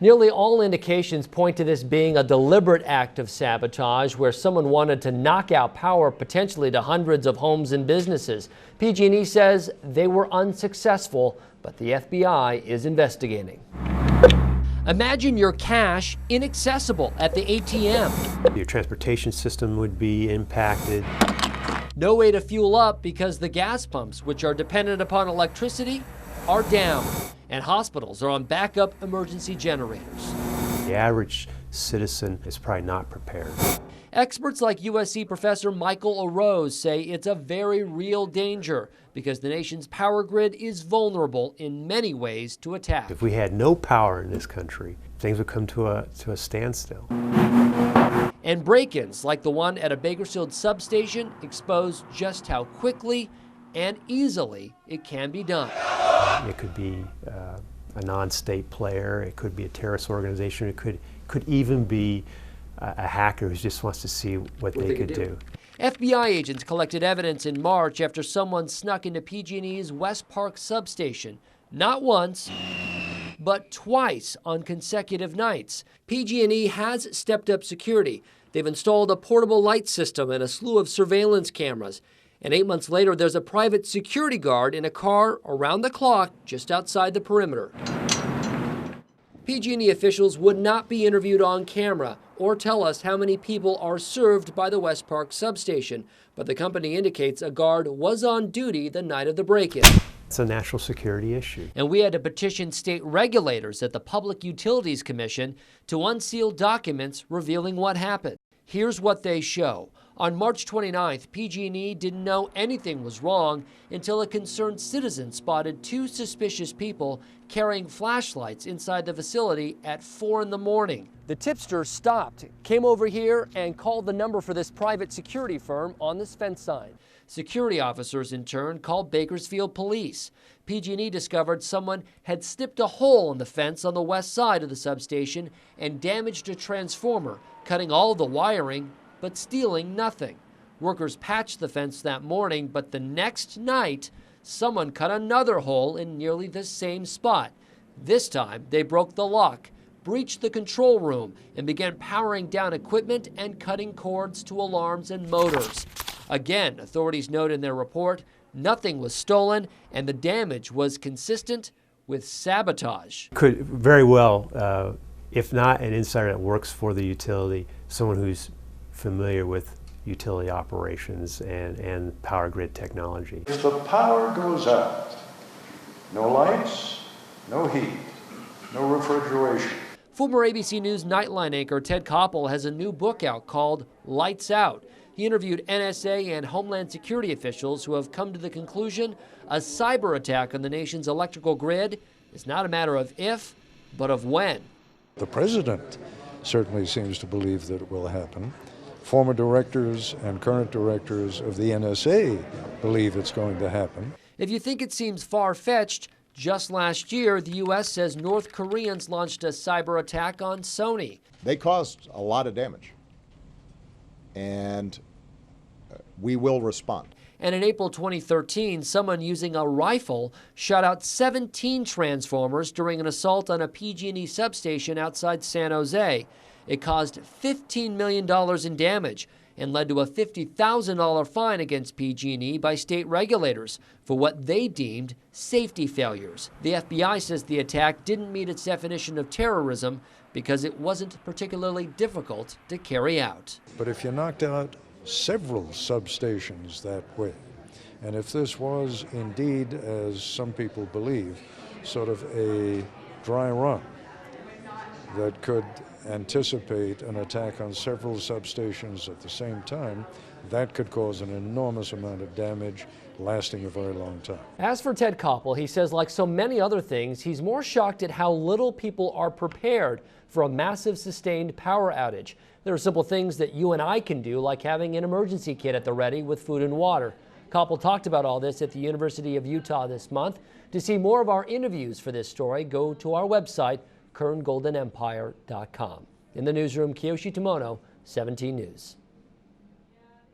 Nearly all indications point to this being a deliberate act of sabotage where someone wanted to knock out power potentially to hundreds of homes and businesses. PG&E says they were unsuccessful, but the FBI is investigating. Imagine your cash inaccessible at the ATM. Your transportation system would be impacted. No way to fuel up because the gas pumps, which are dependent upon electricity, are down, and hospitals are on backup emergency generators. The average citizen is probably not prepared. Experts like USC professor Michael Arose say it's a very real danger because the nation's power grid is vulnerable in many ways to attack. If we had no power in this country, things would come to a standstill. And break-ins like the one at a Bakersfield substation expose just how quickly and easily it can be done. It could be a non-state player, it could be a terrorist organization, it could even be a hacker who just wants to see what they could do. FBI agents collected evidence in March after someone snuck into PG&E's West Park substation, not once, but twice on consecutive nights. PG&E has stepped up security. They've installed a portable light system and a slew of surveillance cameras. And 8 months later, there's a private security guard in a car around the clock just outside the perimeter. PG&E officials would not be interviewed on camera or tell us how many people are served by the West Park substation, but the company indicates a guard was on duty the night of the break-in. It's a national security issue. And we had to petition state regulators at the Public Utilities Commission to unseal documents revealing what happened. Here's what they show. On March 29th, PG&E didn't know anything was wrong until a concerned citizen spotted two suspicious people carrying flashlights inside the facility at 4 in the morning. The tipster stopped, came over here, and called the number for this private security firm on this fence sign. Security officers, in turn, called Bakersfield police. PG&E discovered someone had snipped a hole in the fence on the west side of the substation and damaged a transformer, cutting all the wiring but stealing nothing. Workers patched the fence that morning, but the next night, someone cut another hole in nearly the same spot. This time, they broke the lock, breached the control room, and began powering down equipment and cutting cords to alarms and motors. Again, authorities note in their report, nothing was stolen, and the damage was consistent with sabotage. Could very well, if not an insider that works for the utility, someone who's familiar with utility operations and power grid technology. If the power goes out, no lights, no heat, no refrigeration. Former ABC News Nightline anchor Ted Koppel has a new book out called Lights Out. He interviewed NSA and Homeland Security officials who have come to the conclusion a cyber attack on the nation's electrical grid is not a matter of if, but of when. The president certainly seems to believe that it will happen. Former directors and current directors of the NSA believe it's going to happen. If you think it seems far-fetched, just last year, the U.S. says North Koreans launched a cyber attack on Sony. They caused a lot of damage, and we will respond. And in April 2013, someone using a rifle shot out 17 transformers during an assault on a PG&E substation outside San Jose. It caused $15 million in damage and led to a $50,000 fine against PG&E by state regulators for what they deemed safety failures. The FBI says the attack didn't meet its definition of terrorism because it wasn't particularly difficult to carry out. But if you knocked out several substations that way, and if this was indeed, as some people believe, sort of a dry run that could anticipate an attack on several substations at the same time, that could cause an enormous amount of damage lasting a very long time. As for Ted Koppel, he says like so many other things, he's more shocked at how little people are prepared for a massive sustained power outage. There are simple things that you and I can do, like having an emergency kit at the ready with food and water. Koppel talked about all this at the University of Utah this month. To see more of our interviews for this story, go to our website, KernGoldenEmpire.com. In the newsroom, Kiyoshi Tomono, 17 News.